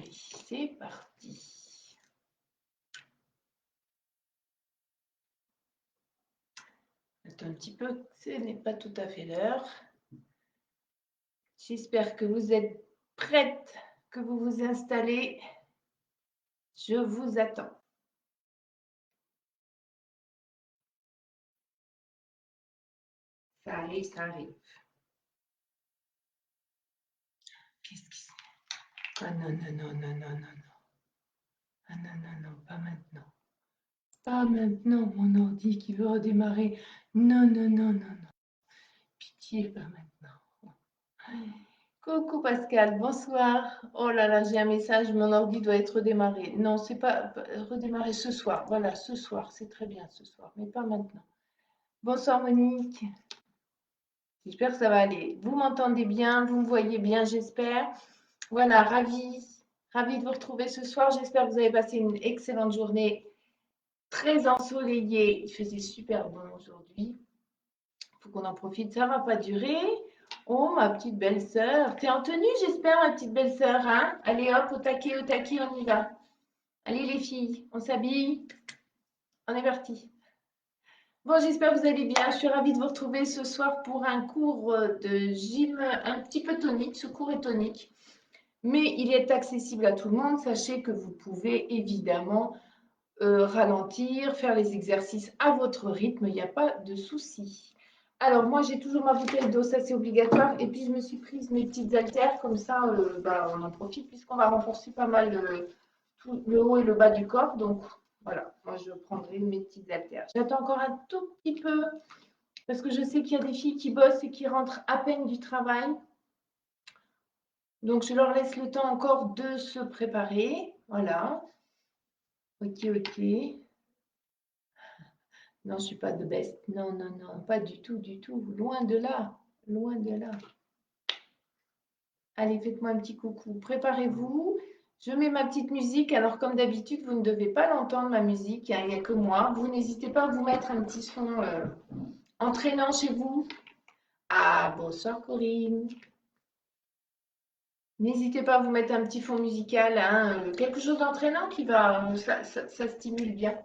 Allez, c'est parti. Attends un petit peu, ce n'est pas tout à fait l'heure. J'espère que vous êtes prêtes, que vous vous installez. Je vous attends. Ça arrive, ça arrive. Qu'est-ce qui se passe? Ah non, non, non, non, non, non, non. Ah non, non, non, pas maintenant. Pas maintenant, mon ordi qui veut redémarrer. Non, non, non, non, non. Pitié, pas maintenant. Coucou Pascal, bonsoir. Oh là là, j'ai un message, mon ordi doit être redémarré. Non, c'est pas redémarrer ce soir. Voilà, ce soir, c'est très bien ce soir, mais pas maintenant. Bonsoir Monique. J'espère que ça va aller. Vous m'entendez bien, vous me voyez bien, j'espère. Voilà, ravie de vous retrouver ce soir. J'espère que vous avez passé une excellente journée, très ensoleillée. Il faisait super bon aujourd'hui. Il faut qu'on en profite, ça ne va pas durer. Oh, ma petite belle-sœur. T'es en tenue, j'espère, ma petite belle-sœur, hein? Allez, hop, au taquet, on y va. Allez, les filles, on s'habille. On est parti. Bon, j'espère que vous allez bien. Je suis ravie de vous retrouver ce soir pour un cours de gym un petit peu tonique. Ce cours est tonique, mais il est accessible à tout le monde. Sachez que vous pouvez évidemment ralentir, faire les exercices à votre rythme. Il n'y a pas de souci. Alors, moi, j'ai toujours ma bouteille d'eau, ça c'est obligatoire. Et puis, je me suis prise mes petites haltères, comme ça, on en profite puisqu'on va renforcer pas mal tout le haut et le bas du corps. Donc, voilà, moi, je prendrai mes petites haltères. J'attends encore un tout petit peu parce que je sais qu'il y a des filles qui bossent et qui rentrent à peine du travail. Donc, je leur laisse le temps encore de se préparer. Voilà. Ok, ok. Non, je ne suis pas de best. Non, non, non, pas du tout, du tout. Loin de là. Loin de là. Allez, faites-moi un petit coucou. Préparez-vous. Je mets ma petite musique. Alors, comme d'habitude, vous ne devez pas l'entendre, ma musique. Il n'y a que moi. Vous n'hésitez pas à vous mettre un petit son entraînant chez vous. Ah, bonsoir Corinne. N'hésitez pas à vous mettre un petit fond musical, hein, quelque chose d'entraînant qui va, ça stimule bien.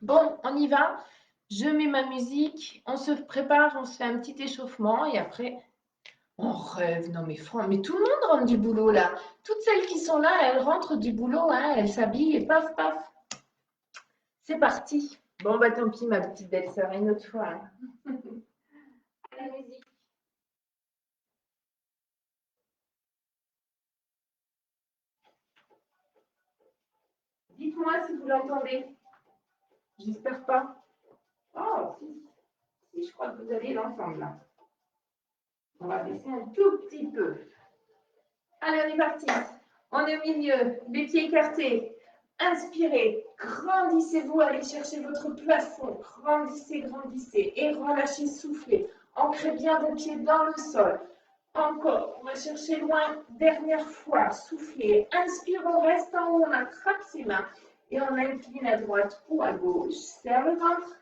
Bon, on y va. Je mets ma musique, on se prépare, on se fait un petit échauffement et après, on rêve. Non mais mais tout le monde rentre du boulot là. Toutes celles qui sont là, elles rentrent du boulot, hein, elles s'habillent et paf, paf. C'est parti. Bon, bah tant pis, ma petite belle-sœur, une autre fois. Hein. La musique. Dites-moi si vous l'entendez. J'espère pas. Oh, si, je crois que vous allez l'entendre là. On va baisser un tout petit peu. Allez, on est parti. On est au milieu, les pieds écartés. Inspirez, grandissez-vous, allez chercher votre plafond. Grandissez, grandissez et relâchez, soufflez. Ancrez bien vos pieds dans le sol. Encore, on va chercher loin. Dernière fois, soufflez. Inspire, on reste en haut, on attrape ses mains et on incline à droite ou à gauche. Serre le ventre.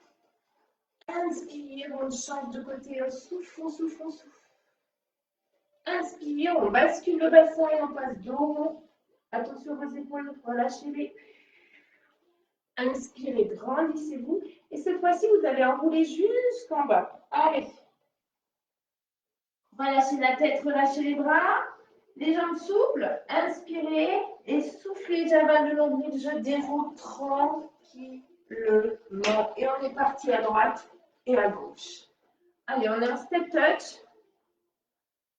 Inspire, on change de côté. Souffle, on souffle, on souffle. Inspire, on bascule le bassin et on passe dos. Attention à vos épaules, relâchez-les. Inspirez, grandissez-vous. Et cette fois-ci, vous allez enrouler jusqu'en bas. Allez. Relâchez la tête, relâchez les bras. Les jambes souples. Inspirez et soufflez. J'avale le nombril, je déroule tranquillement. Et on est parti à droite et à gauche. Allez, on est en step touch.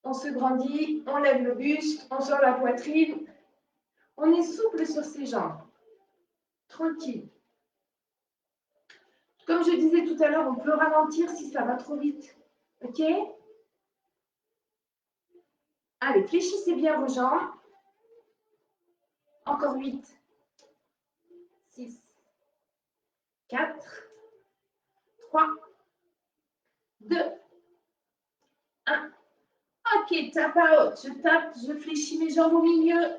On se grandit, on lève le buste, on sort la poitrine. On est souple sur ses jambes. Tranquille. Comme je disais tout à l'heure, on peut ralentir si ça va trop vite. Ok? Allez, fléchissez bien vos jambes. Encore 8, 6, 4, 3, 2, 1. Ok, tape à haute. Je tape, je fléchis mes jambes au milieu.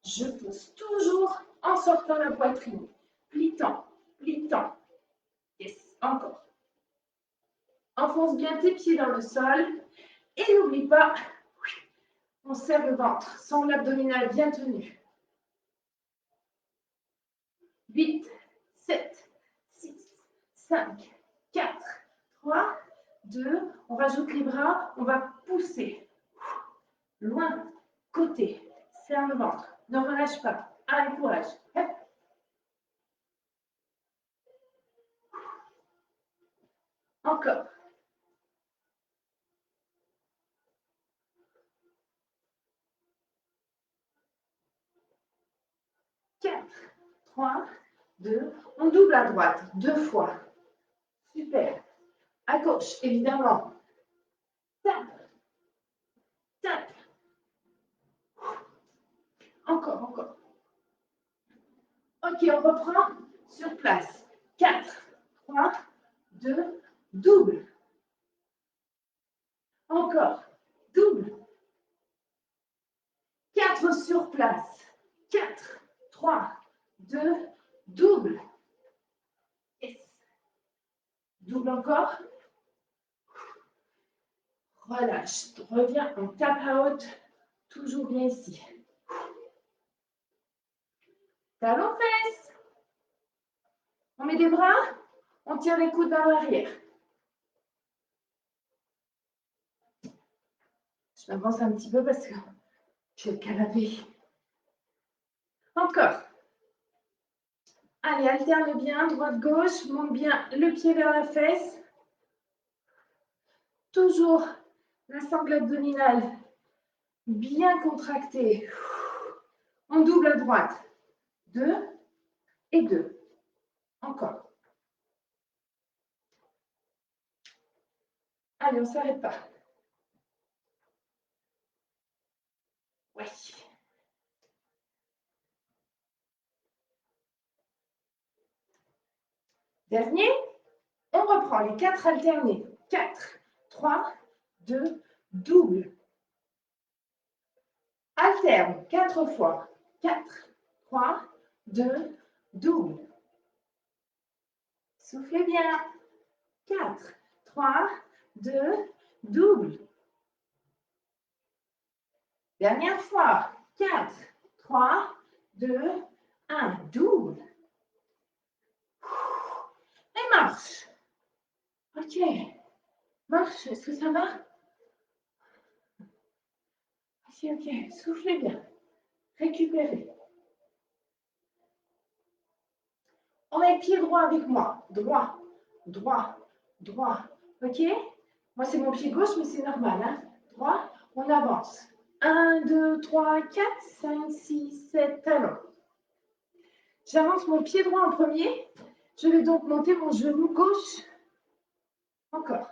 Je pousse toujours en sortant la poitrine. Plitant, plitant. Yes, encore. Enfonce bien tes pieds dans le sol. Et n'oublie pas, on serre le ventre, sans l'abdominal bien tenu. 8, 7, 6, 5, 4, 3, 2. On rajoute les bras, on va pousser. Loin, côté, serre le ventre. Ne relâche pas. Allez, courage. Hop. Encore. 4, 3, 2. On double à droite, 2 fois. Super. À gauche, évidemment. Tape, tape. Encore, encore. Ok, on reprend sur place. 4, 3, 2, double. Encore, double. 4 sur place. 4, 3, 2, double. Yes. Double encore. Relâche. Reviens en tap out. Toujours bien ici. Talon fesse. On met des bras. On tire les coudes vers l'arrière. Je m'avance un petit peu parce que je vais le canapé. Encore. Allez, alterne bien, droite-gauche. Monte bien le pied vers la fesse. Toujours la sangle abdominale bien contractée. On double à droite. 2 et 2. Encore. Allez, on ne s'arrête pas. Oui. Dernier. On reprend les 4 alternés. 4, 3, 2, double. Alterne 4 fois. 4, 3, 2, double. Soufflez bien. 4, 3, 2, double. Dernière fois. 4, 3, 2, 1, double. Et marche. Ok. Marche, est-ce que ça va? Ok, ok. Soufflez bien. Récupérez. On met le pied droit avec moi. Droit, droit, droit. Ok? Moi, c'est mon pied gauche, mais c'est normal. Hein? Droit, on avance. 1, 2, 3, 4, 5, 6, 7, talons. J'avance mon pied droit en premier. Je vais donc monter mon genou gauche. Encore.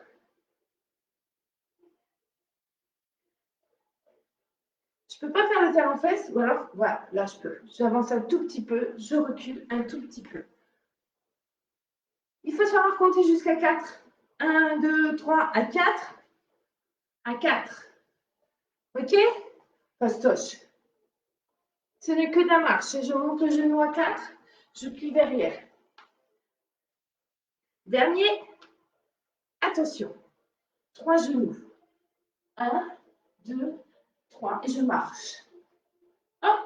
Je ne peux pas faire le talon fesse, ou alors, voilà, là je peux. J'avance un tout petit peu, je recule un tout petit peu. Il faut savoir compter jusqu'à 4. 1, 2, 3, à 4. À 4. Ok? Fastoche. Ce n'est que de la marche. Je monte le genou à 4. Je plie derrière. Dernier. Attention. 3 genoux. 1, 2, 3. Et je marche. Hop.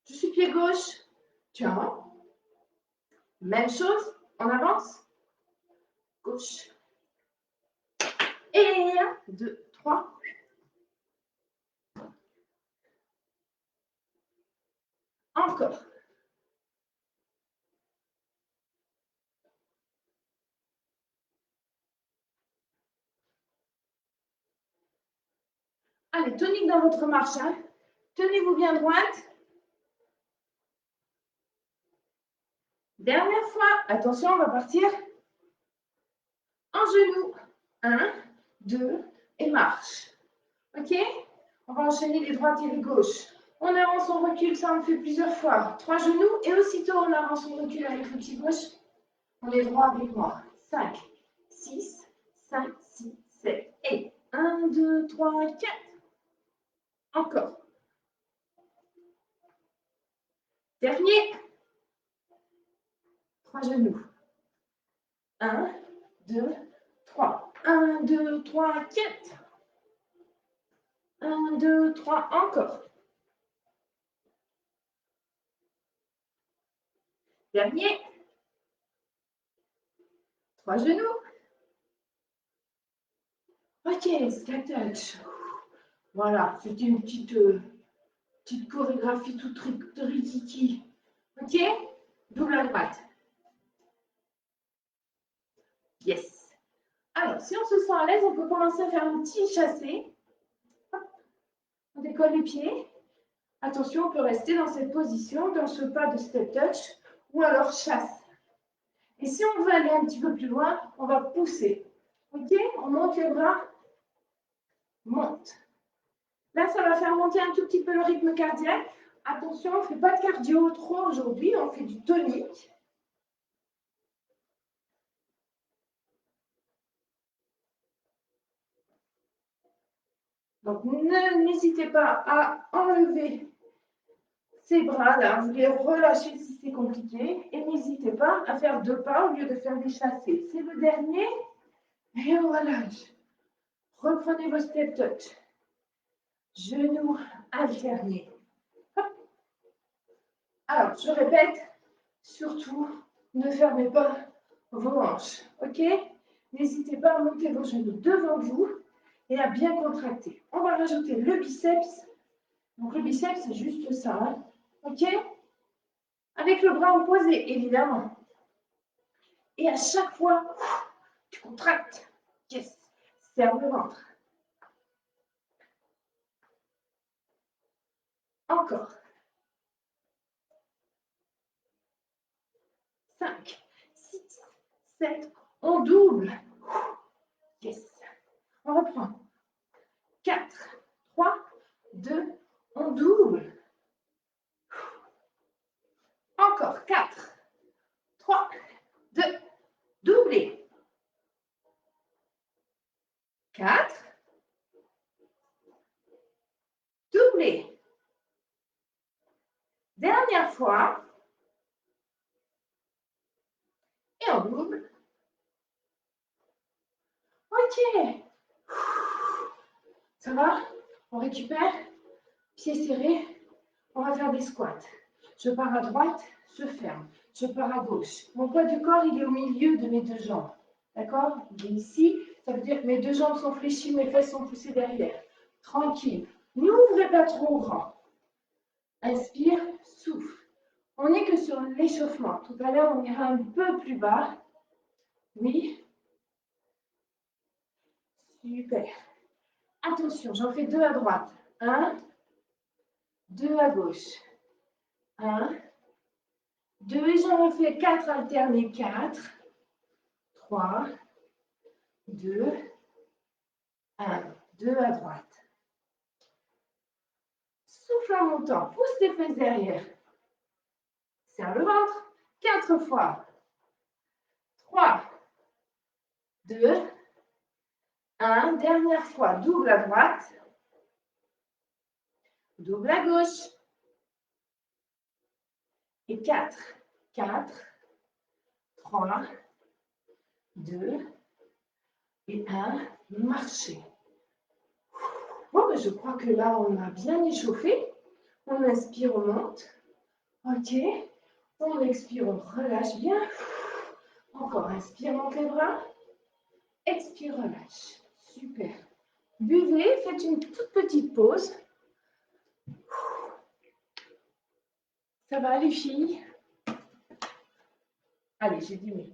Je suis pied gauche. Tiens. Même chose. On avance. Gauche. Et 1, 2, 3. Encore. Allez, tonique dans votre marche. Hein. Tenez-vous bien droite. Dernière fois. Attention, on va partir en genou. 1, 2 et marche. Ok? On va enchaîner les droites et les gauches. On avance, on recule, ça on le fait plusieurs fois. 3 genoux et aussitôt on avance, on recule avec le pied gauche. On est droit avec moi. 5, 6, 5, 6, 7 et 1, 2, 3, 4. Encore. Dernier. 3 genoux. 1, 2, 3. 1, 2, 3, 4. 1, 2, 3, encore. Dernier. 3 genoux. Ok, step touch. Voilà, c'était une petite chorégraphie toute rikiki. Ok, double à droite. Yes. Alors, si on se sent à l'aise, on peut commencer à faire un petit chassé. Hop. On décolle les pieds. Attention, on peut rester dans cette position, dans ce pas de step touch, ou alors chasse. Et si on veut aller un petit peu plus loin, on va pousser. Ok, on monte les bras. Monte. Là, ça va faire monter un tout petit peu le rythme cardiaque. Attention, on ne fait pas de cardio trop aujourd'hui, on fait du tonique. Donc, n'hésitez pas à enlever ces bras-là. Vous les relâchez si c'est compliqué. Et n'hésitez pas à faire 2 pas au lieu de faire des chassés. C'est le dernier. Et on relâche. Reprenez vos step touch. Genoux alternés. Hop. Alors, je répète, surtout, ne fermez pas vos hanches. OK? N'hésitez pas à monter vos genoux devant vous et à bien contracter. On va rajouter le biceps. Donc, le biceps, c'est juste ça. Hein? OK? Avec le bras opposé, évidemment. Et à chaque fois, tu contractes. Yes. Serre le ventre. Encore. 5, 6, 7. On double. Yes. On reprend. 4, 3, 2. On double. Encore. 4, 3, 2. Doublez. 4. Doublez. Dernière fois. Et on double. OK. Ça va? On récupère. Pieds serrés. On va faire des squats. Je pars à droite, je ferme. Je pars à gauche. Mon poids du corps, il est au milieu de mes 2 jambes. D'accord? Il est ici. Ça veut dire que mes 2 jambes sont fléchies, mes fesses sont poussées derrière. Tranquille. N'ouvrez pas trop grand. Inspire, souffle. On n'est que sur l'échauffement. Tout à l'heure, on ira un peu plus bas. Oui. Super. Attention, j'en fais 2 à droite. 1, 2 à gauche. 1, 2, et j'en refais 4 alternés. 4, 3, 2, 1, 2 à droite. Souffle en montant. Pousse tes fesses derrière. Serre le ventre. 4 fois. 3, 2, 1. Dernière fois. Double à droite. Double à gauche. Et 4. 4, 3, 2 et 1. Marchez. Bon, ben je crois que là, on a bien échauffé. On inspire, on monte. OK. On expire, on relâche bien. Encore, inspire, monte les bras. Expire, relâche. Super. Buvez, faites une toute petite pause. Ça va les filles? Allez, j'ai dit oui.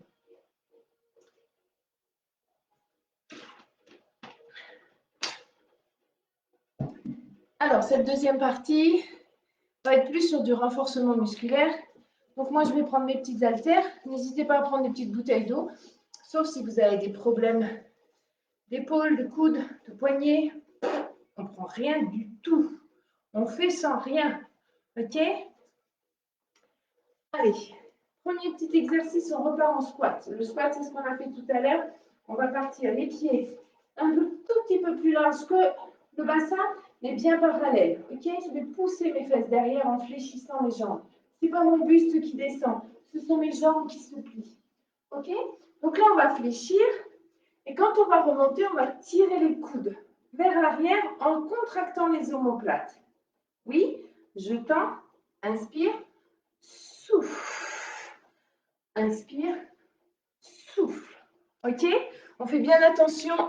Alors, cette deuxième partie va être plus sur du renforcement musculaire. Donc, moi, je vais prendre mes petites haltères. N'hésitez pas à prendre des petites bouteilles d'eau, sauf si vous avez des problèmes d'épaule, de coude, de poignet. On ne prend rien du tout. On fait sans rien. OK? Allez, premier petit exercice, on repart en squat. Le squat, c'est ce qu'on a fait tout à l'heure. On va partir les pieds un tout petit peu plus large que le bassin, mais bien parallèle. OK? Je vais pousser mes fesses derrière en fléchissant les jambes. Ce n'est pas mon buste qui descend, ce sont mes jambes qui se plient. OK? Donc là, on va fléchir. Et quand on va remonter, on va tirer les coudes vers l'arrière en contractant les omoplates. Oui, je tends, inspire, souffle. Inspire, souffle. Ok? On fait bien attention.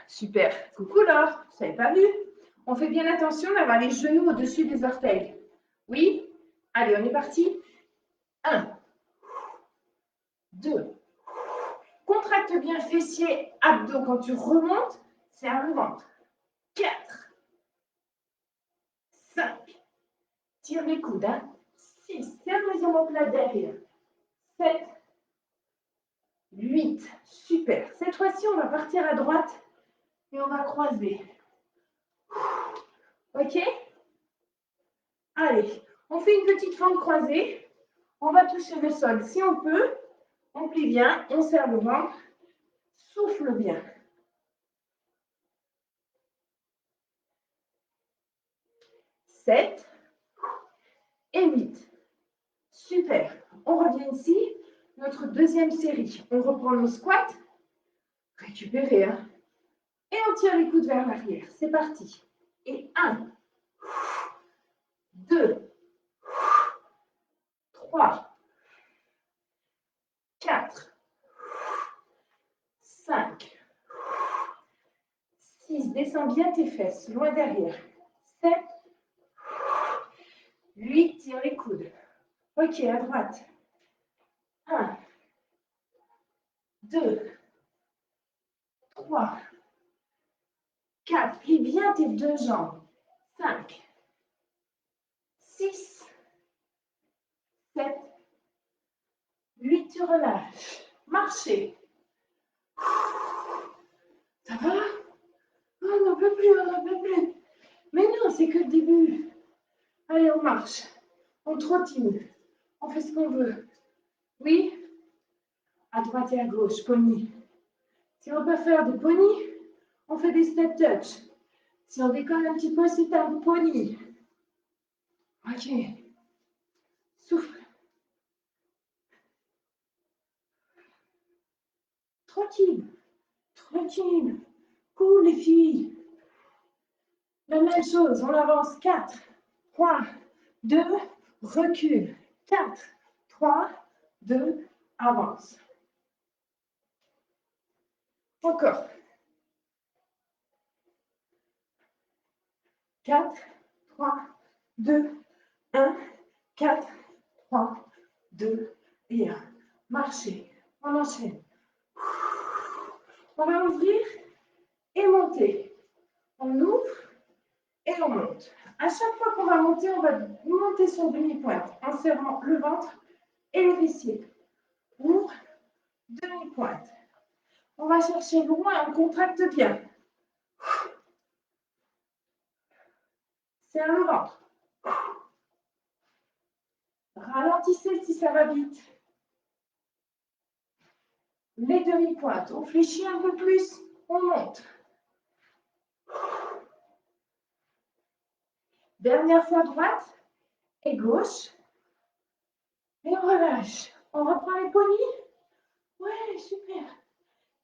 Super. Coucou Laure, je n'avais pas vu. On fait bien attention d'avoir les genoux au-dessus des orteils. Oui? Allez, on est parti. 1, 2. Contracte bien fessiers, abdos quand tu remontes. Serre le ventre. 4, 5. Tire les coudes. Hein. 6. Serre les omoplates derrière. 7. 8. Super. Cette fois-ci, on va partir à droite et on va croiser. Ok? Allez, on fait une petite fente croisée. On va toucher le sol si on peut. On plie bien, on serre le ventre. Souffle bien. 7 et 8. Super. On revient ici. Notre deuxième série. On reprend nos squats. Récupérer. Hein. Et on tire les coudes vers l'arrière. C'est parti. Et 1, 2, 3, 4, 5, 6. Descends bien tes fesses, loin derrière. 7, 8. Tire les coudes. Ok, à droite. 1, 2, 3, 4. Plie bien tes deux jambes. 5, 6, 7, 8. Tu relâches. Marchez. Ça va? Oh, on n'en peut plus, on n'en peut plus. Mais non, c'est que le début. Allez, on marche. On trottine. On fait ce qu'on veut. Oui? À droite et à gauche, pony. Si on peut faire des ponies, on fait des step touch. Si on décolle un petit peu, c'est un pony. Ok. Souffle. Tranquille. Tranquille. Cool, les filles. La même chose, on avance. 4, 3, 2, recule. 4, 3, 2, avance. Encore. 4, 3, 2, 1, 4, 3, 2 et 1. Marchez. On enchaîne. On va ouvrir et monter. On ouvre et on monte. À chaque fois qu'on va monter, on va monter son demi-pointe en serrant le ventre et les fessiers. Ouvre, demi-pointe. On va chercher loin, on contracte bien. Serre le ventre. Ralentissez si ça va vite. Les demi-pointes, on fléchit un peu plus, on monte. Dernière fois droite et gauche. Et on relâche. On reprend les poignées. Ouais, super.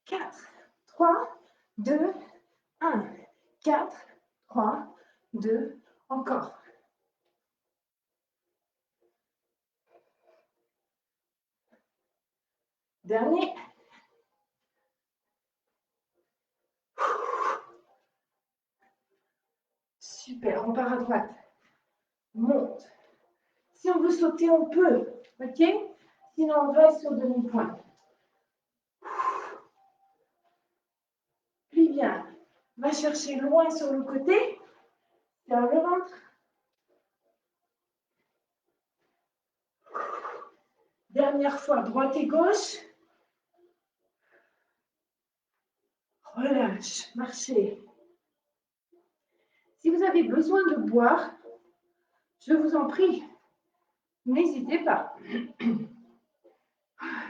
4, 3, 2, 1. 4, 3, 2, encore. Dernier. Super, on part à droite. Monte. Si on veut sauter, on peut. Ok? Sinon, on reste sur demi-pointe. Plie bien. Va chercher loin sur le côté. Serre le ventre. Dernière fois, droite et gauche. Relâche, marchez. Si vous avez besoin de boire, je vous en prie, n'hésitez pas.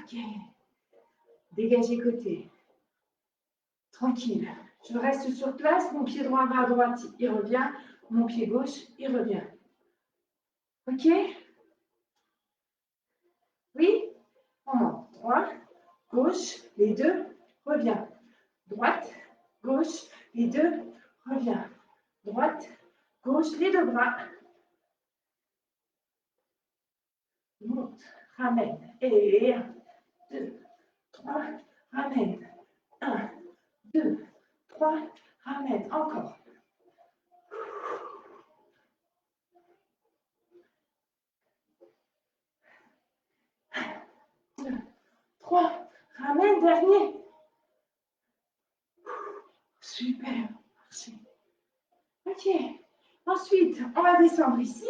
Ok. Dégagez côté. Tranquille. Je reste sur place. Mon pied droit va à droite, il revient. Mon pied gauche, il revient. Ok? Oui? On monte. Droite, gauche, les deux, revient. Droite, gauche, les deux, revient. Droite, gauche, les deux bras. Monte. ramène. Et 1, 2, 3, ramène. 1, 2, 3, ramène. Encore. 2, 3, ramène, dernier. Super, merci. Ok. Ensuite, on va descendre ici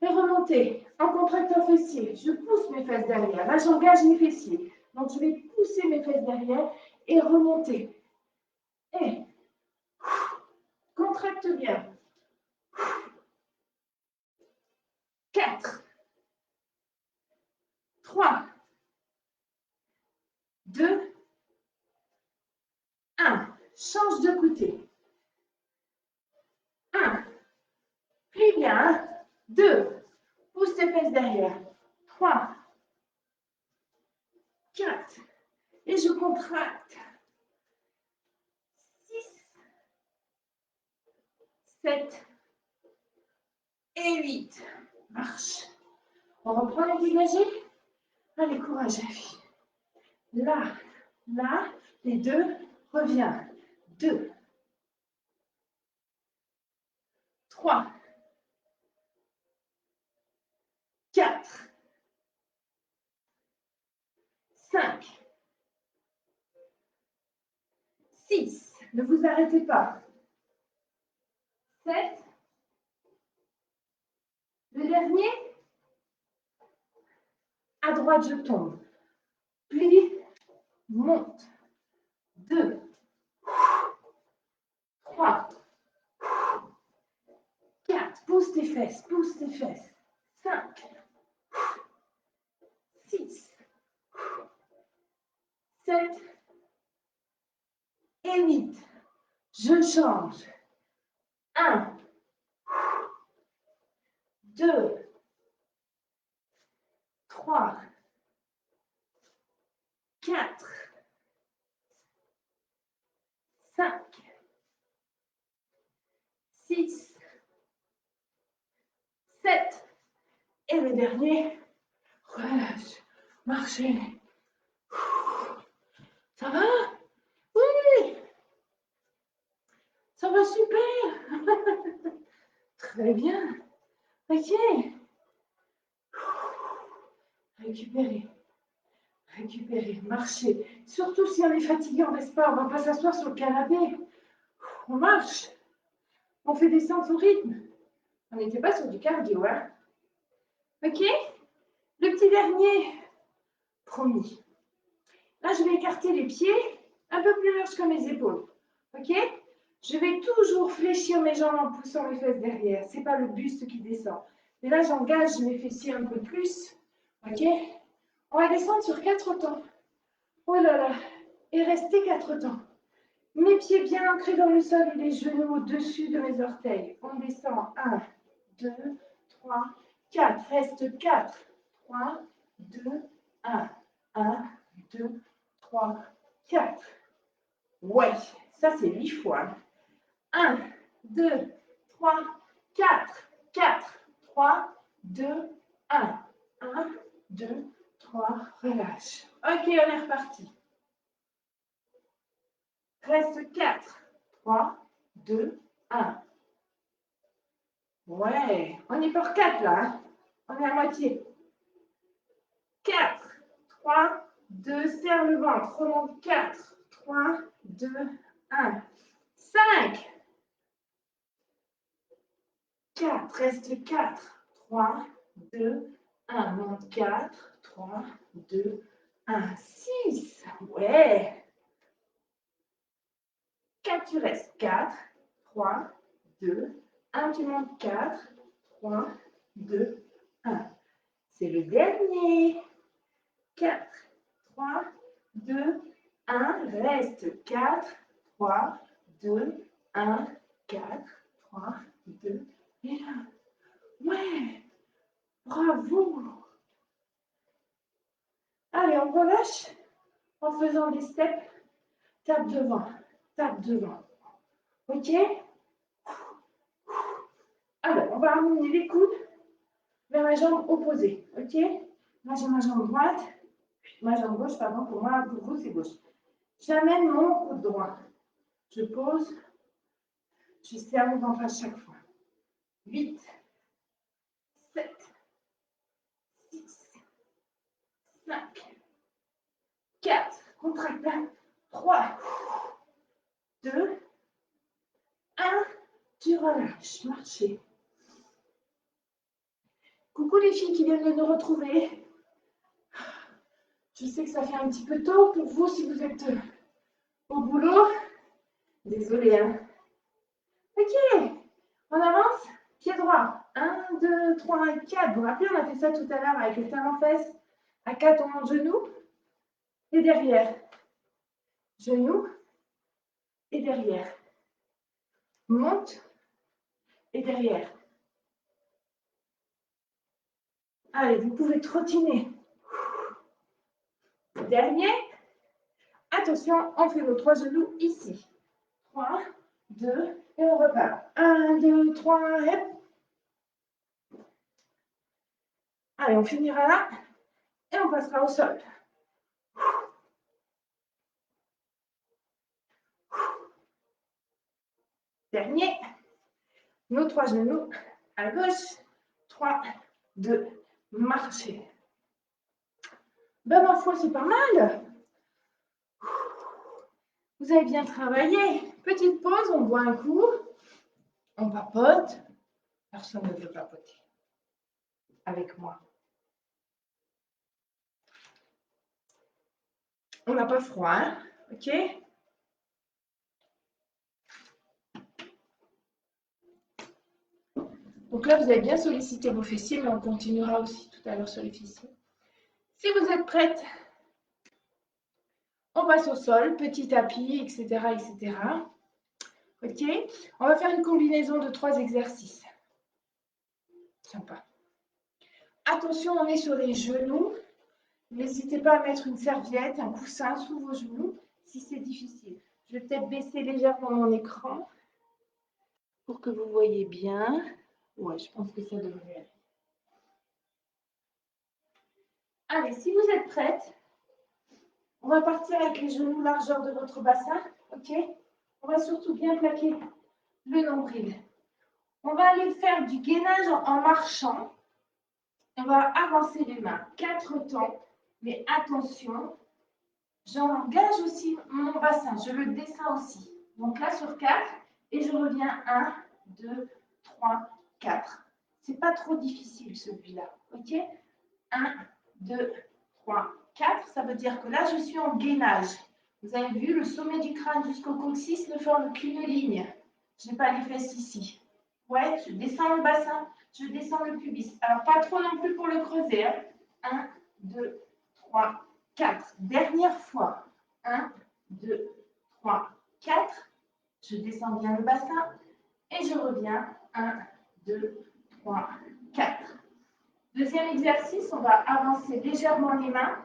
et remonter en contractant fessier. Je pousse mes fesses derrière. Là, j'engage mes fessiers. Donc, je vais pousser mes fesses derrière et remonter. Et contracte bien. 4, 3, 2, 1. Change de côté. 1. Plie bien. 2. Pousse tes fesses derrière. 3, 4. Et je contracte. 6, 7 et 8. Marche. On reprend les dégagés. Allez, courage, la fille. Là, là, les deux. Reviens. 2, 3, 4, 5, 6. Ne vous arrêtez pas. 7. Le dernier. À droite, je tombe. Plie, monte. 2, 3, 4. Pousse tes fesses, pousse tes fesses. 5, 6, 7 et 8. Je change. 1, 2, 3, 4, 5, 6, 7. Et le dernier, relâche, marchez. Ça va? Oui, ça va super. Très bien. Ok. Récupérez. Récupérez, marchez. Surtout si on est fatigué, on ne reste pas. On ne va pas s'asseoir sur le canapé. On marche. On fait descendre son rythme. On n'était pas sur du cardio, hein? Ok? Le petit dernier. Promis. Là, je vais écarter les pieds un peu plus larges que mes épaules. Ok? Je vais toujours fléchir mes jambes en poussant mes fesses derrière. Ce n'est pas le buste qui descend. Mais là, j'engage mes fessiers un peu plus. Ok? On va descendre sur 4 temps. Oh là là. Et rester 4 temps. Mes pieds bien ancrés dans le sol et les genoux au-dessus de mes orteils. On descend. 1, 2, 3, 4. Reste 4. 3, 2, 1. 1, 2, 3, 4. Ouais, ça c'est 8 fois. 1, 2, 3, 4. 4, 3, 2, 1. 1, 2, 3, relâche. Ok, on est reparti. Reste 4, 3, 2, 1. Ouais, on est pour 4 là. Hein? On est à moitié. 4, 3, 2, serre le ventre. Remonte 4, 3, 2, 1. 5, 4, reste 4, 3, 2, 1. Monte 4, 3, 2, 1. 6, ouais. 4, tu restes 4, 3, 2, 1. Tu montes 4, 3, 2, 1. C'est le dernier. 4, 3, 2, 1. Reste 4, 3, 2, 1. 4, 3, 2, et 1. Ouais, bravo. Allez, on relâche en faisant des steps. Tape devant, tape devant. Ok? Alors, on va amener les coudes vers la jambe opposée. Ok? Là, j'ai ma jambe droite, ma jambe gauche, pardon, pour moi, pour vous, c'est gauche. J'amène mon coude droit. Je pose, je serre mon ventre à chaque fois. 8, 7, 6, 5, 4, contracte là, 3, 2, 1, tu relâches, marchez. Coucou les filles qui viennent de nous retrouver. Je sais que ça fait un petit peu tôt pour vous si vous êtes au boulot. Désolée, hein. Ok, on avance. Pied droit. 1, 2, 3, 4. Vous vous rappelez, on a fait ça tout à l'heure avec les talons fesses. À 4, on monte genou. Et derrière. Genou. Et derrière. Monte. Et derrière. Allez, vous pouvez trottiner. Dernier. Attention, on fait nos 3 genoux ici. 3, 2, et on repart. 1, 2, 3, et... Allez, on finira là. Et on passera au sol. Dernier. Nos 3 genoux à gauche. 3, 2, marchez. Ben, ma foi, c'est pas mal. Vous avez bien travaillé. Petite pause, on boit un coup. On papote. Personne ne veut papoter avec moi. On n'a pas froid, hein? Ok? Donc là, vous avez bien sollicité vos fessiers, mais on continuera aussi tout à l'heure sur les fessiers. Si vous êtes prête, on passe au sol, petit tapis, etc., etc. Ok? On va faire une combinaison de 3 exercices. Sympa. Attention, on est sur les genoux. N'hésitez pas à mettre une serviette, un coussin sous vos genoux si c'est difficile. Je vais peut-être baisser légèrement mon écran pour que vous voyez bien. Ouais, je pense que ça devrait aller. Allez, si vous êtes prête, on va partir avec les genoux largeur de votre bassin. Ok? On va surtout bien plaquer le nombril. On va aller faire du gainage en marchant. On va avancer les mains 4 temps, mais attention, j'engage aussi mon bassin, je le descends aussi. Donc là sur 4, et je reviens 1, 2, 3, 4. C'est pas trop difficile celui-là, ok? 1, 2, 3, 4, ça veut dire que là je suis en gainage. Vous avez vu, le sommet du crâne jusqu'au coccyx ne forme qu'une ligne. Je n'ai pas les fesses ici. Ouais, je descends le bassin, je descends le pubis. Alors, pas trop non plus pour le creuser. 1, 2, 3, 4. Dernière fois. 1, 2, 3, 4. Je descends bien le bassin et je reviens. 1, 2, 3, 4. Deuxième exercice, on va avancer légèrement les mains.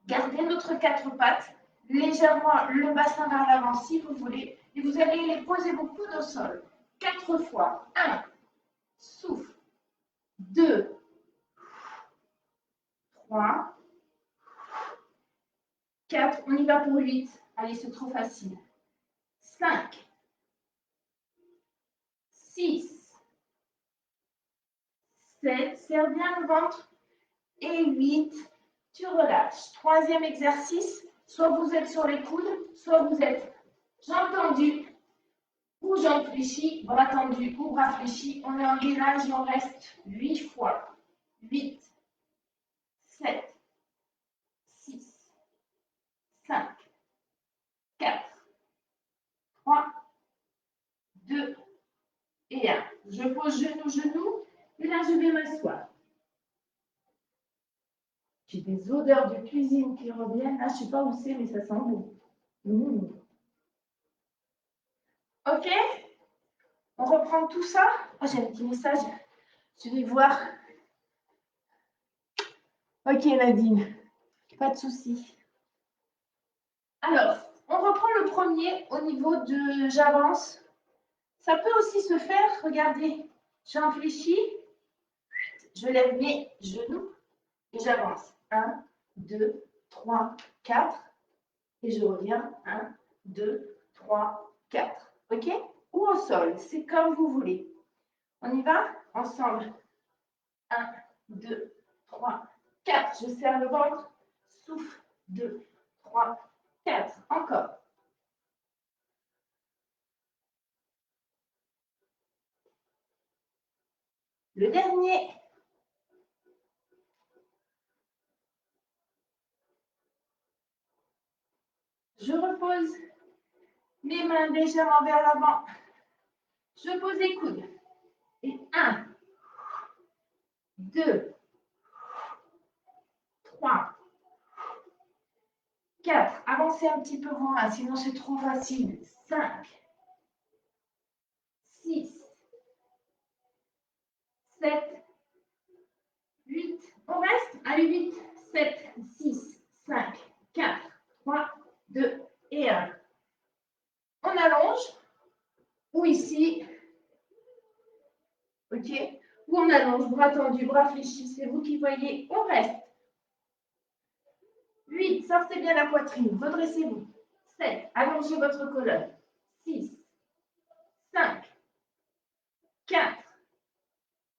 Gardez notre 4 pattes. Légèrement le bassin vers l'avant si vous voulez. Et vous allez les poser vos coudes au sol. 4 fois. 1. Souffle. 2. 3. 4. On y va pour 8. Allez, c'est trop facile. 5. 6. 7. Serre bien le ventre. Et 8. Tu relâches. Troisième exercice. Soit vous êtes sur les coudes, soit vous êtes jambes tendues ou jambes fléchies, bras tendus ou bras fléchis. On est en gainage et on reste 8 fois. 8, 7, 6, 5, 4, 3, 2 et 1. Je pose genou, genou. Et là, je vais m'asseoir. J'ai des odeurs de cuisine qui reviennent. Là, je ne sais pas où c'est, mais ça sent bon. OK? On reprend tout ça. Oh, j'ai un petit message. Je vais voir. OK, Nadine. Pas de souci. Alors, on reprend le premier au niveau de j'avance. Ça peut aussi se faire, regardez, j'infléchis, je lève mes genoux, Et j'avance. 1, 2, 3, 4. Et je reviens. 1, 2, 3, 4. OK? Ou au sol. C'est comme vous voulez. On y va? Ensemble. 1, 2, 3, 4. Je serre le ventre. Souffle. 2, 3, 4. Encore. Le dernier. Je repose mes mains légèrement vers l'avant. Je pose les coudes. Et 1, 2, 3, 4. Avancez un petit peu moins, sinon c'est trop facile. 5, 6, 7, 8. On reste. Allez, 8, 7, 6, 5, 4, 3, 2 et 1. On allonge. Ou ici. OK? Ou on allonge, bras tendus, bras fléchis. C'est vous qui voyez. On reste. 8, sortez bien la poitrine. Redressez-vous. 7, allongez votre colonne. 6, 5, 4,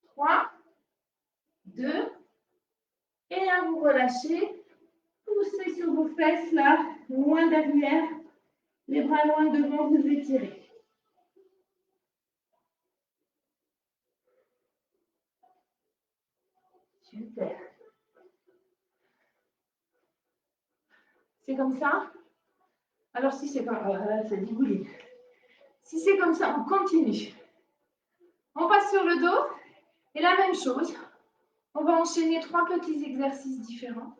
3, 2, et 1, vous relâchez. Poussez sur vos fesses, là, loin derrière. Les bras loin devant, vous étirez. Super. C'est comme ça? Alors, si c'est comme ça, ça dégouline. Si c'est comme ça, on continue. On passe sur le dos. Et la même chose. On va enchaîner 3 petits exercices différents.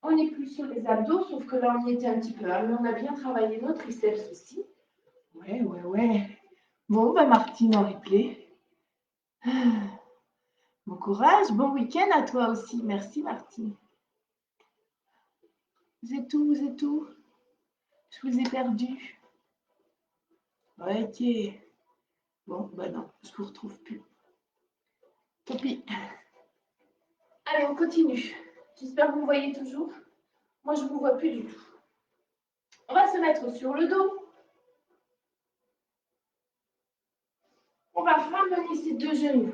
On n'est plus sur les abdos, sauf que là, on y était un petit peu. Mais on a bien travaillé nos triceps aussi. Ouais, ouais, ouais. Bon, ben Martine en replay. Bon courage, bon week-end à toi aussi. Merci Martine. Vous êtes où? Vous êtes où? Je vous ai perdu. Ok. Bon, ben non, je vous retrouve plus. Tant pis. Allez, on continue. J'espère que vous me voyez toujours. Moi, je ne vous vois plus du tout. On va se mettre sur le dos. On va ramener ces deux genoux.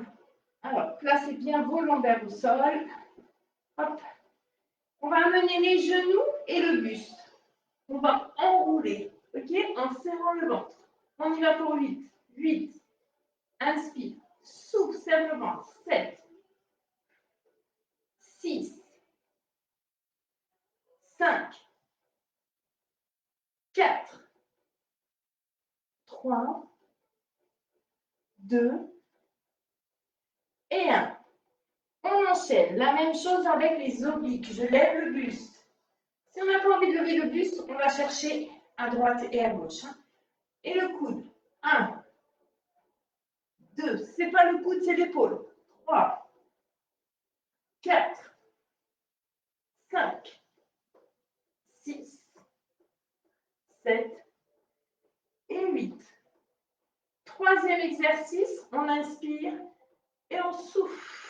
Alors, placez bien vos lombaires au sol. Hop. On va amener les genoux et le buste. On va enrouler, ok, en serrant le ventre. On y va pour 8. 8. Inspire. Souffle, serre le ventre. 7. 6. 5. 4. 3. 2. Et 1. On enchaîne. La même chose avec les obliques. Je lève le buste. Si on n'a pas envie de lever le buste, on va chercher à droite et à gauche. Et le coude. 1. 2. Ce n'est pas le coude, c'est l'épaule. 3. 4. 5. 6. 7. Et 8. Troisième exercice, on inspire et on souffle.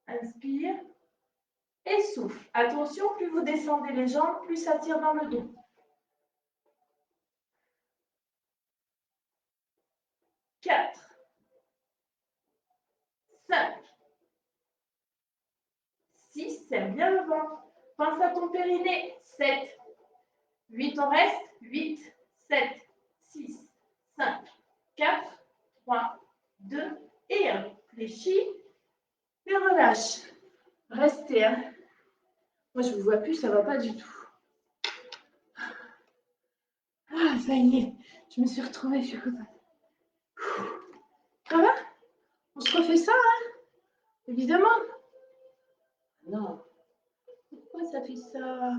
Inspire et souffle. Attention, plus vous descendez les jambes, plus ça tire dans le dos. 4. 5. 6. Serre bien le ventre. Pense à ton périnée. 7. 8, on reste. 8, 7, 6, 5, 4, 3, 2 et 1. Fléchis et relâche. Restez. Hein. Moi, je ne vous vois plus, ça ne va pas du tout. Ah, ça y est, je me suis retrouvée sur le côté. Ça va? On se refait ça, hein? Évidemment. Non. Pourquoi ça fait ça?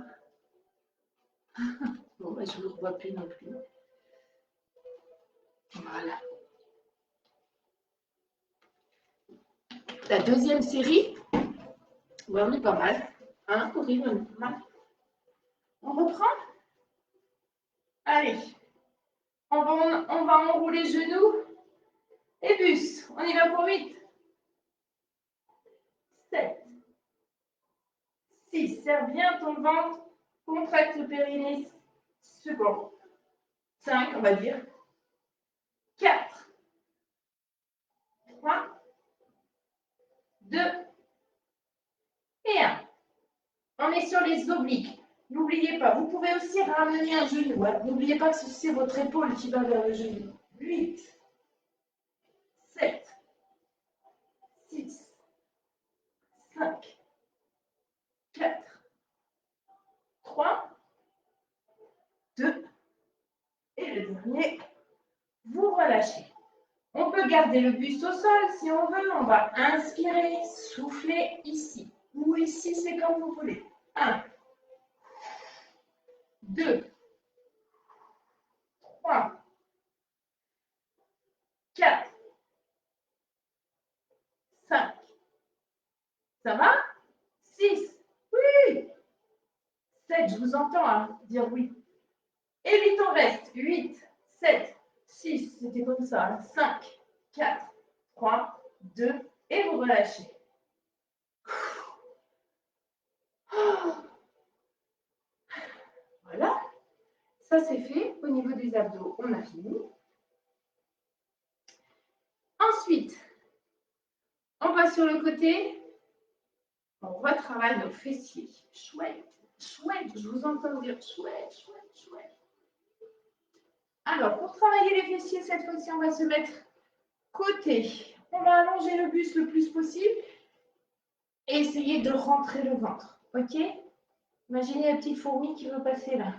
Bon, bah, je ne vous revois plus non plus. Voilà. La deuxième série, ouais, on est pas mal. Hein, Corinne, on est pas mal. On reprend? Allez. On va enrouler genoux et buste. On y va pour 8, 7, 6. Serre bien ton ventre. Contracte le périnée. Second. 5, on va dire. 4. 3. 2. Et 1. On est sur les obliques. N'oubliez pas, vous pouvez aussi ramener un genou. Hein. N'oubliez pas que c'est votre épaule qui va vers le genou. 8. 7. 6. 5. 4. 3. 2. Et le dernier, vous relâchez. On peut garder le buste au sol si on veut. On va inspirer, souffler ici. Ou ici, c'est comme vous voulez. 1. 2. 3. 4. 5. Ça va? 6. Oui. 7. Je vous entends hein, dire oui. Et 8, on reste. 8. 7. 6. C'était comme ça. Hein. 5. 4. 3. 2. Et vous relâchez. Voilà. Ça, c'est fait. Au niveau des abdos, on a fini. Ensuite, on passe sur le côté. On retravaille nos fessiers. Chouette, chouette. Je vous entends dire chouette, chouette, chouette. Alors, pour travailler les fessiers, cette fois-ci, on va se mettre côté. On va allonger le buste le plus possible et essayer de rentrer le ventre. OK? Imaginez la petite fourmi qui veut passer là.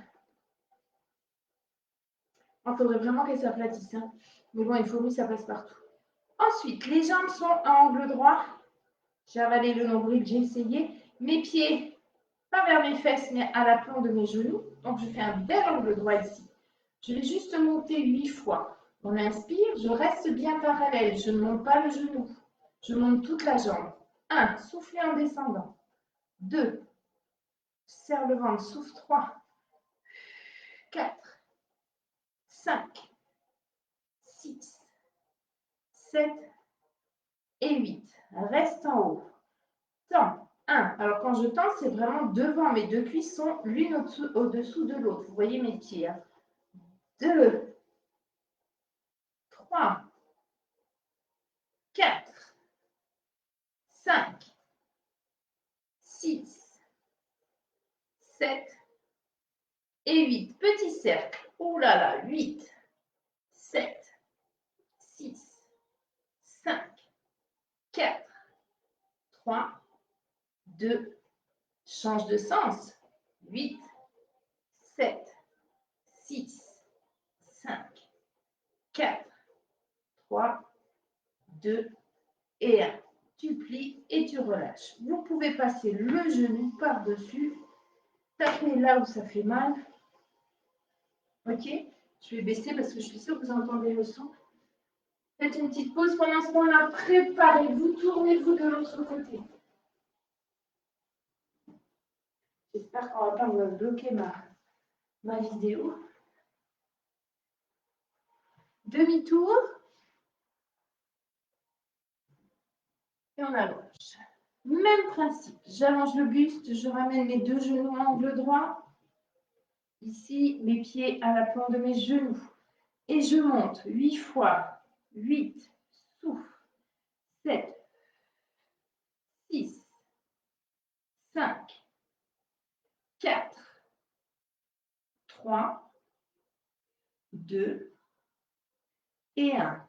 Il faudrait vraiment qu'elle s'aplatisse. Hein. Mais bon, les fourmis, ça passe partout. Ensuite, les jambes sont à angle droit. J'ai avalé le nombril, j'ai essayé. Mes pieds, pas vers mes fesses, mais à l'aplomb de mes genoux. Donc, je fais un bel angle droit ici. Je vais juste monter 8 fois. On inspire, je reste bien parallèle. Je ne monte pas le genou. Je monte toute la jambe. 1. Soufflez en descendant. 2. Serre le ventre. Souffle. 3. 4. 5. 6. 7. Et 8. Reste en haut. Tends. 1. Alors, quand je tends, c'est vraiment devant. Mes deux cuisses sont l'une au-dessous de l'autre. Vous voyez mes pieds. Hein. 2. 3. 4. 5. 6. 7. Et 8. Petit cercle. Ouh là là. 8. 7. 6. 5. 4. 3. 2. Change de sens. 8. 7. 6. 5. 4. 3. 2. Et 1. Tu plies et tu relâches. Vous pouvez passer le genou par-dessus. Tapez là où ça fait mal. Ok? Je vais baisser parce que je suis sûre que vous entendez le son. Faites une petite pause. Pendant ce temps-là, préparez-vous. Tournez-vous de l'autre côté. J'espère qu'on ne va pas me bloquer ma vidéo. Demi-tour. Et on allonge. Même principe. J'allonge le buste. Je ramène mes deux genoux à angle droit. Ici, mes pieds à l'aplomb de mes genoux. Et je monte 8 fois. 8. Souffle. 7. 6. 5. 4. 3. 2. Et 1.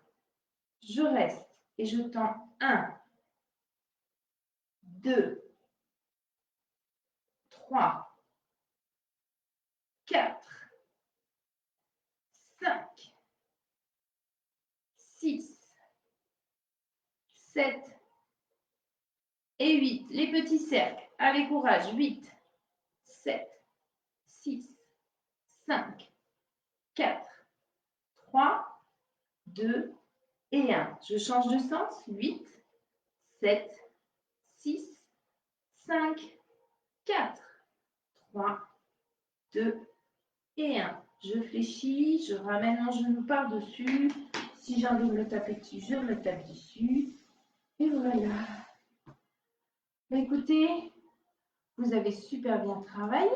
Je reste et je tends 1, 2, 3, 4, 5, 6, 7 et 8. Les petits cercles, avec courage. 8, 7, 6, 5, 4, 3, 2 et 1. Je change de sens. 8, 7, 6, 5, 4, 3, 2 et 1. Je fléchis, je ramène mon genou par-dessus. Si j'ai envie de me taper dessus, je me tape dessus. Et voilà. Écoutez, Vous avez super bien travaillé.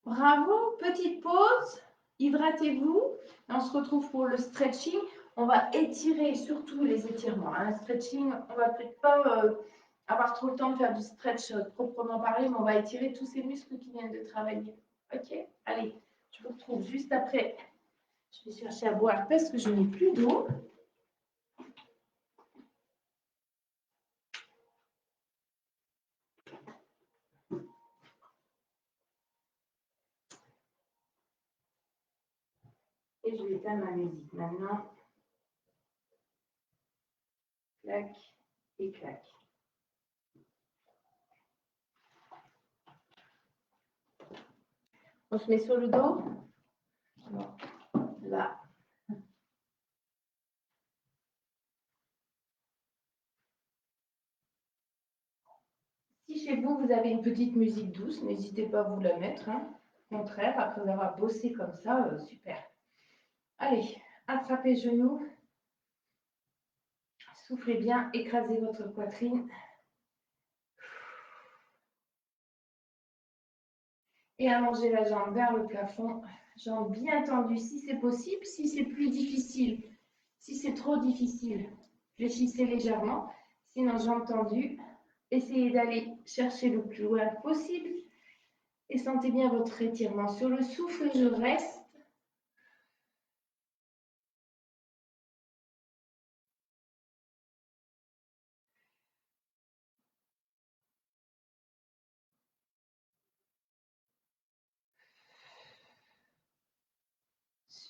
Bravo. Petite pause. Hydratez-vous. On se retrouve pour le stretching. On va étirer surtout les étirements. Un stretching, on va peut-être pas avoir trop le temps de faire du stretch proprement parler, mais on va étirer tous ces muscles qui viennent de travailler. Ok? Allez, je vous retrouve juste après. Je vais chercher à boire parce que je n'ai plus d'eau. Et je vais éteindre ma musique maintenant. Clac et clac. On se met sur le dos. Bon, là. Si chez vous, vous avez une petite musique douce, n'hésitez pas à vous la mettre. Hein. Au contraire, après avoir bossé comme ça, super. Allez, attrapez les genoux. Soufflez bien, écrasez votre poitrine. Et allongez la jambe vers le plafond. Jambe bien tendue si c'est possible. Si c'est plus difficile, si c'est trop difficile, fléchissez légèrement. Sinon, jambe tendue. Essayez d'aller chercher le plus loin possible. Et sentez bien votre étirement. Sur le souffle, je reste.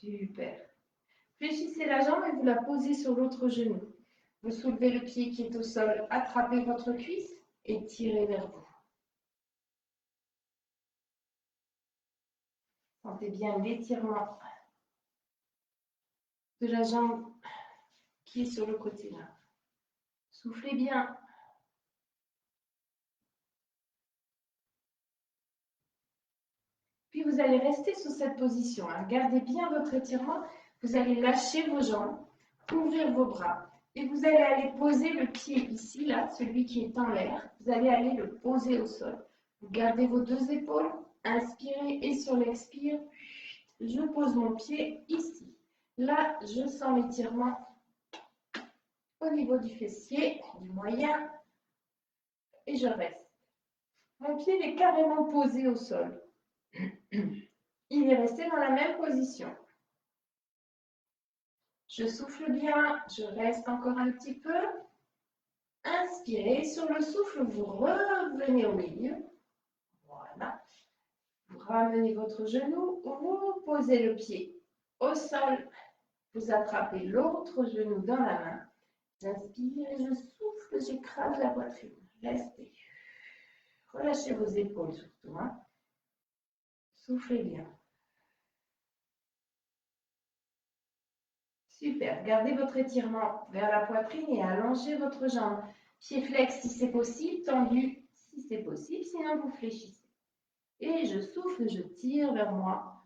Super. Fléchissez la jambe et vous la posez sur l'autre genou. Vous soulevez le pied qui est au sol, attrapez votre cuisse et tirez vers vous. Sentez bien l'étirement de la jambe qui est sur le côté là. Soufflez bien. Puis vous allez rester sur cette position. Hein. Gardez bien votre étirement. Vous allez lâcher vos jambes, ouvrir vos bras. Et vous allez aller poser le pied ici, là, celui qui est en l'air. Vous allez aller le poser au sol. Vous gardez vos deux épaules. Inspirez et sur l'expire, je pose mon pied ici. Là, je sens l'étirement au niveau du fessier, du moyen. Et je reste. Mon pied est carrément posé au sol. Il est resté dans la même position. Je souffle bien, je reste encore un petit peu. Inspirez, sur le souffle, vous revenez au milieu. Voilà. Vous ramenez votre genou, vous posez le pied au sol. Vous attrapez l'autre genou dans la main. J'inspire, je souffle, j'écrase la poitrine. Restez. Relâchez vos épaules surtout. Hein. Soufflez bien. Super. Gardez votre étirement vers la poitrine et allongez votre jambe. Pied flex si c'est possible, tendu si c'est possible, sinon vous fléchissez. Et je souffle, je tire vers moi.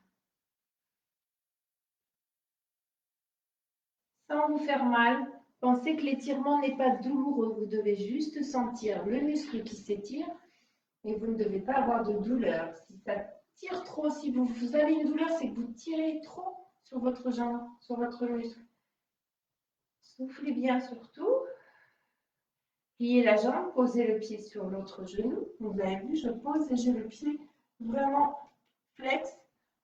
Sans vous faire mal, pensez que l'étirement n'est pas douloureux. Vous devez juste sentir le muscle qui s'étire et vous ne devez pas avoir de douleur. Si ça tire trop, si vous avez une douleur, c'est que vous tirez trop sur votre jambe, sur votre muscle. Soufflez bien surtout. Pliez la jambe, posez le pied sur l'autre genou. Vous avez vu, je pose et j'ai le pied vraiment flex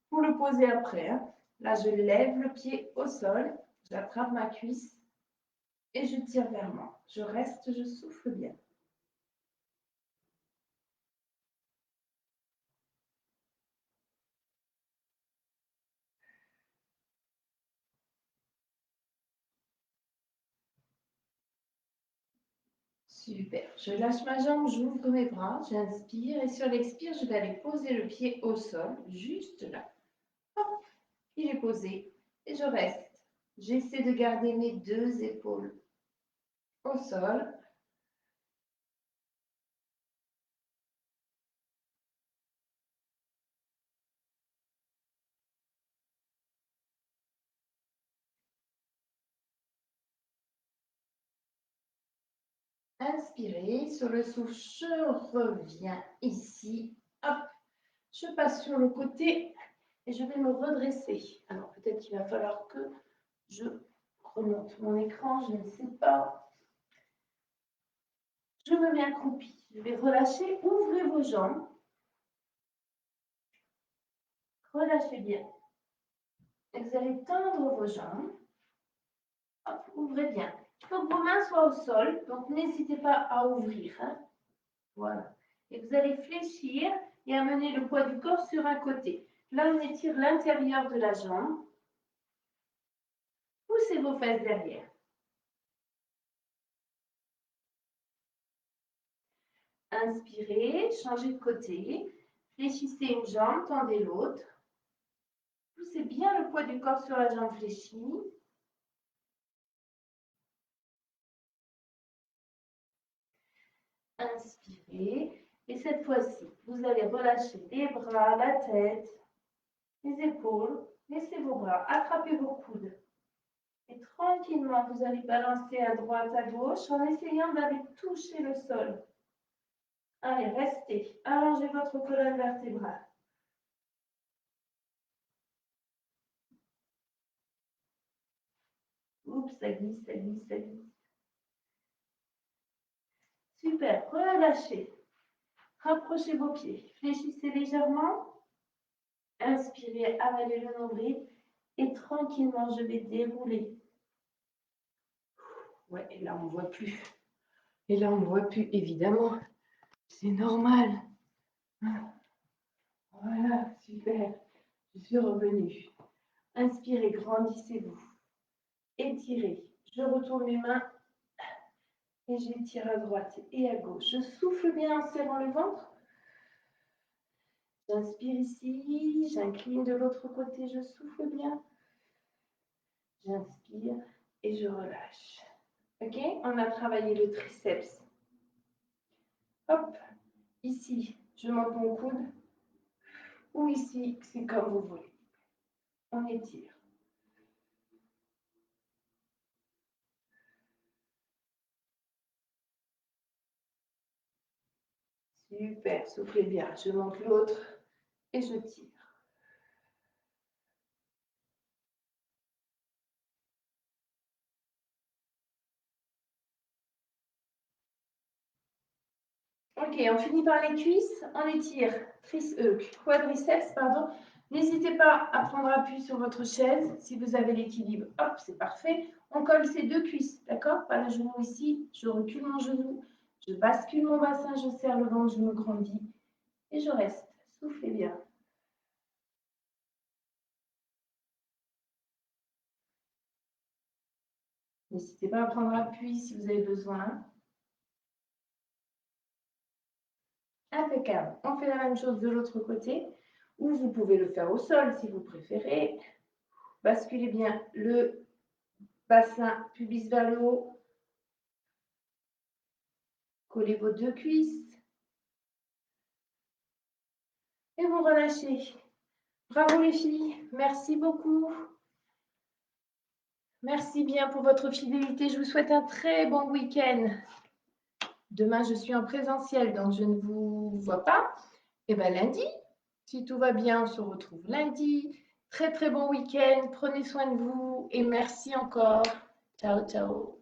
pour le poser après. Hein. Là, je lève le pied au sol, j'attrape ma cuisse et je tire vers moi. Je reste, je souffle bien. Super. Je lâche ma jambe, j'ouvre mes bras, j'inspire et sur l'expire, je vais aller poser le pied au sol, juste là. Hop, il est posé et je reste. J'essaie de garder mes deux épaules au sol. Inspirez, sur le souffle, je reviens ici. Hop, je passe sur le côté et je vais me redresser. Alors peut-être qu'il va falloir que je remonte mon écran, je ne sais pas. Je me mets accroupie. Je vais relâcher, ouvrez vos jambes. Relâchez bien. Et vous allez tendre vos jambes. Hop, ouvrez bien. Il faut que vos mains soient au sol, donc n'hésitez pas à ouvrir. Hein. Voilà. Et vous allez fléchir et amener le poids du corps sur un côté. Là, on étire l'intérieur de la jambe. Poussez vos fesses derrière. Inspirez, changez de côté. Fléchissez une jambe, tendez l'autre. Poussez bien le poids du corps sur la jambe fléchie. Inspirez. Et cette fois-ci, vous allez relâcher les bras, la tête, les épaules. Laissez vos bras, attrapez vos coudes. Et tranquillement, vous allez balancer à droite, à gauche en essayant d'aller toucher le sol. Allez, restez. Allongez votre colonne vertébrale. Oups, ça glisse, ça glisse, ça glisse. Super, relâchez. Rapprochez vos pieds. Fléchissez légèrement. Inspirez, avalez le nombril. Et tranquillement, je vais dérouler. Ouais, et là, on ne voit plus. Et là, on ne voit plus, évidemment. C'est normal. Voilà, super. Je suis revenue. Inspirez, grandissez-vous. Étirez. Je retourne mes mains et j'étire à droite et à gauche. Je souffle bien en serrant le ventre. J'inspire ici, j'incline de l'autre côté, je souffle bien. J'inspire et je relâche. Ok, on a travaillé le triceps. Hop, ici, je monte mon coude. Ou ici, c'est comme vous voulez. On étire. Super, soufflez bien. Je monte l'autre et je tire. Ok, on finit par les cuisses, on étire quadriceps, pardon. N'hésitez pas à prendre appui sur votre chaise si vous avez l'équilibre. Hop, c'est parfait. On colle ces deux cuisses, d'accord? Pas le genou ici, je recule mon genou, je bascule mon bassin, je serre le ventre, je me grandis et je reste. Soufflez bien. N'hésitez pas à prendre appui si vous avez besoin. Impeccable. On fait la même chose de l'autre côté, ou vous pouvez le faire au sol si vous préférez. Basculez bien le bassin, pubis vers le haut. Collez vos deux cuisses. Et vous relâchez. Bravo les filles. Merci beaucoup. Merci bien pour votre fidélité. Je vous souhaite un très bon week-end. Demain, je suis en présentiel, donc je ne vous vois pas. Et bien lundi, si tout va bien, on se retrouve lundi. Très très bon week-end. Prenez soin de vous et merci encore. Ciao, ciao.